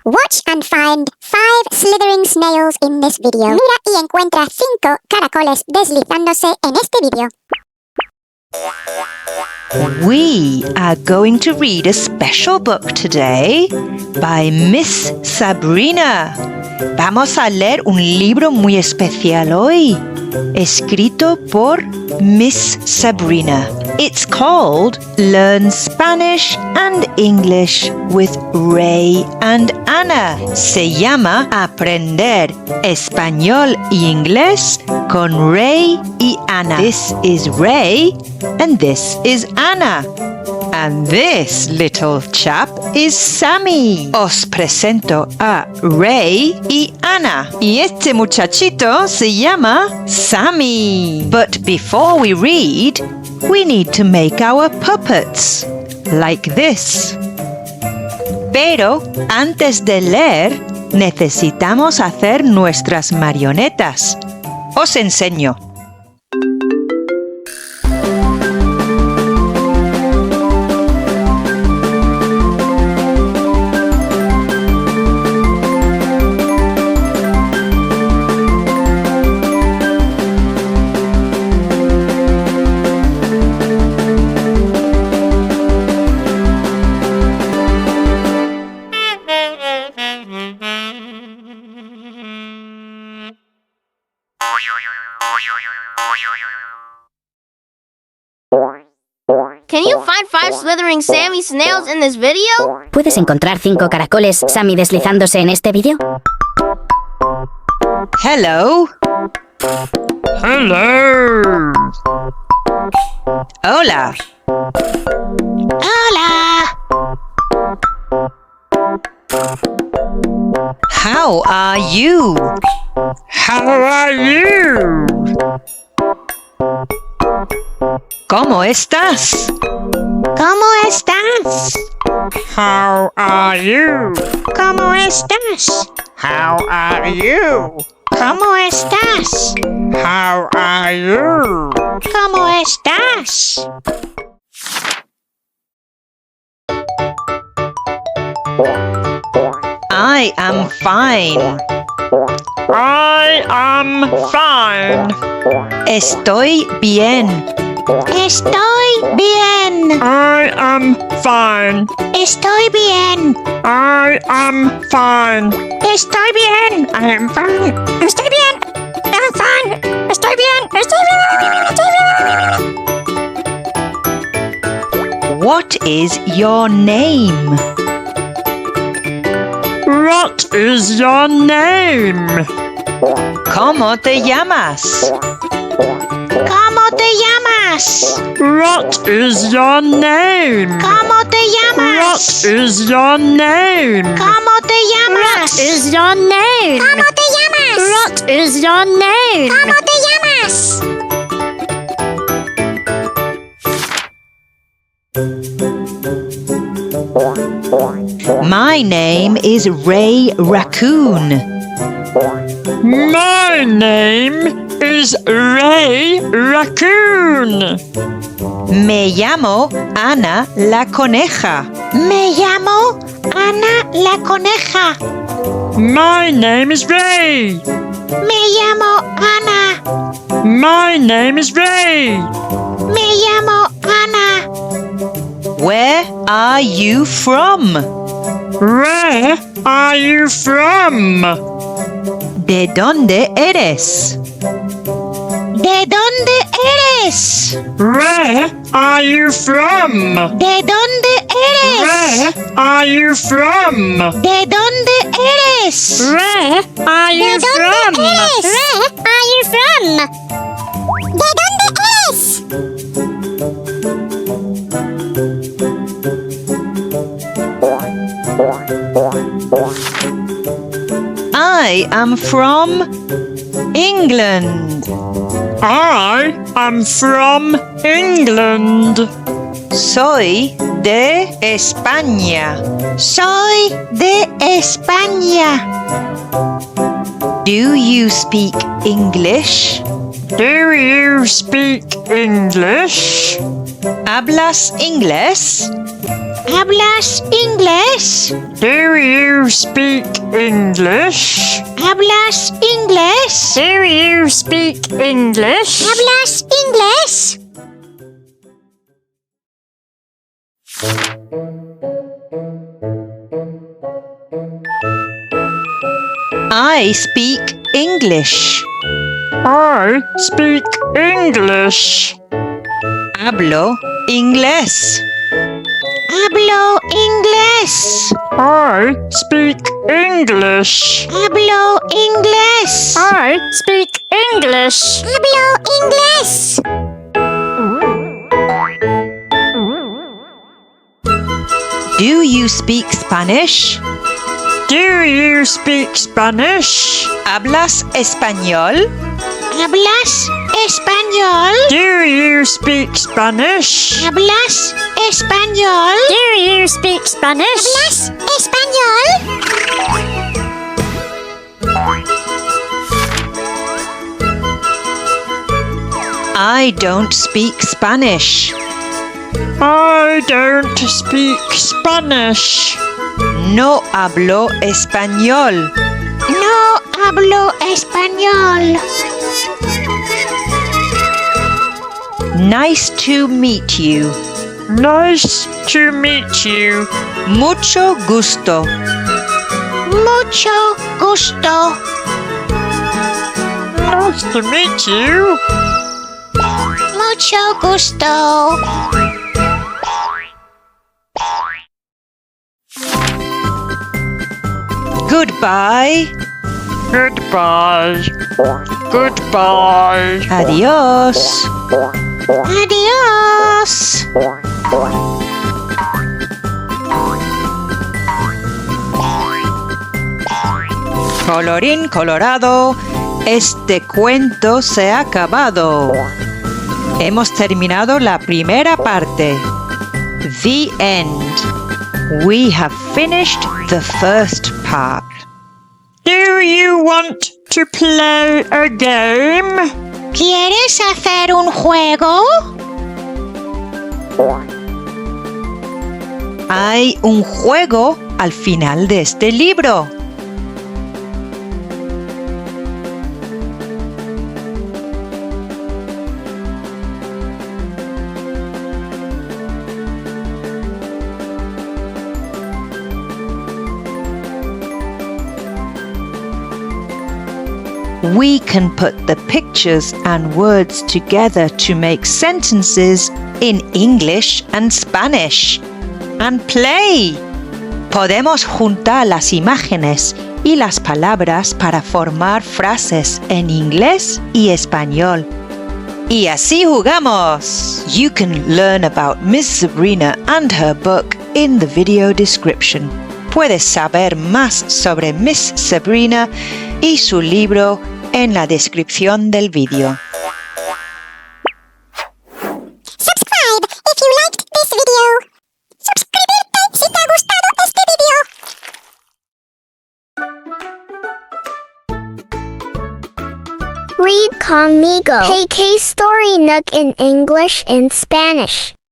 Watch and find 5 slithering snails in this video. Mira y encuentra 5 caracoles deslizándose en este video. We are going to read a special book today by Ms Sabrina. Vamos a leer un libro muy especial hoy, escrito por Ms Sabrina. It's called Learn Spanish and English with Ray and Anna. Se llama Aprender Español y Inglés con Ray y Anna. This is Ray and this is Anna. And this little chap is Sammy. Os presento a Ray y Anna. Y este muchachito se llama Sammy. But before we read, we need to make our puppets, like this. Pero antes de leer, necesitamos hacer nuestras marionetas. Os enseño. Can you find 5 slithering Sammy snails in this video? ¿Puedes encontrar 5 caracoles Sammy deslizándose en este vídeo? Hello. Hello. Hola. ¡Hola! How are you? How are you? ¿Cómo estás? ¿Cómo estás? How are you? ¿Cómo estás? How are you? ¿Cómo estás? How are you? ¿Cómo estás? I am fine. I am fine. Estoy bien. Estoy bien. I am fine. Estoy bien. I am fine. Estoy bien. I am fine. Estoy bien. I'm fine. Estoy bien. Estoy bien. Estoy bien. What is your name? What is your name? ¿Cómo te llamas? ¿Cómo te llamas? What is your name? ¿Cómo te llamas? What is your name? ¿Cómo te llamas? What is your name? ¿Cómo te llamas? What is your name? ¿Cómo te llamas? My name is Ray Raccoon. My name is Ray Raccoon. Me llamo Ana la Coneja. Me llamo Ana la Coneja. My name is Ray. Me llamo Ana. My name is Ray. Me llamo Ana. Where are you from? Where are you from? ¿De dónde eres? ¿De dónde eres? Where are you from? ¿De dónde eres? Where are you from? ¿De dónde eres? Where are you from? Where are you from? ¿De dónde eres? I am from England. I am from England. Soy de España. Soy de España. Do you speak English? Do you speak English? ¿Hablas inglés? ¿Hablas inglés? Do you speak English? ¿Hablas inglés? Do you speak English? ¿Hablas inglés? I speak English. I speak English. Hablo inglés. Hablo inglés. I speak English. Hablo inglés. I speak English. Hablo inglés. Do you speak Spanish? Do you speak Spanish? ¿Hablas español? ¿Hablas español? Do you speak Spanish? ¿Hablas español? Do you speak Spanish? ¿Hablas español? I don't speak Spanish. I don't speak Spanish. No hablo español. No hablo español. Nice to meet you. Nice to meet you. Mucho gusto. Mucho gusto. Nice to meet you. Mucho gusto. Goodbye. Goodbye. Goodbye. Adiós. Adiós. Colorín colorado, este cuento se ha acabado. Hemos terminado la primera parte. The end. We have finished the first part. Do you want to play a game? ¿Quieres hacer un juego? Hay un juego al final de este libro. We can put the pictures and words together to make sentences in English and Spanish. And play. Podemos juntar las imágenes y las palabras para formar frases en inglés y español. Y así jugamos. You can learn about Ms Sabrina and her book in the video description. Puedes saber más sobre Ms Sabrina y su libro en la descripción del vídeo. Subscribe if you liked this video. Suscríbete si te ha gustado este video. Read Conmigo. Hey, K Story Nook in English and Spanish.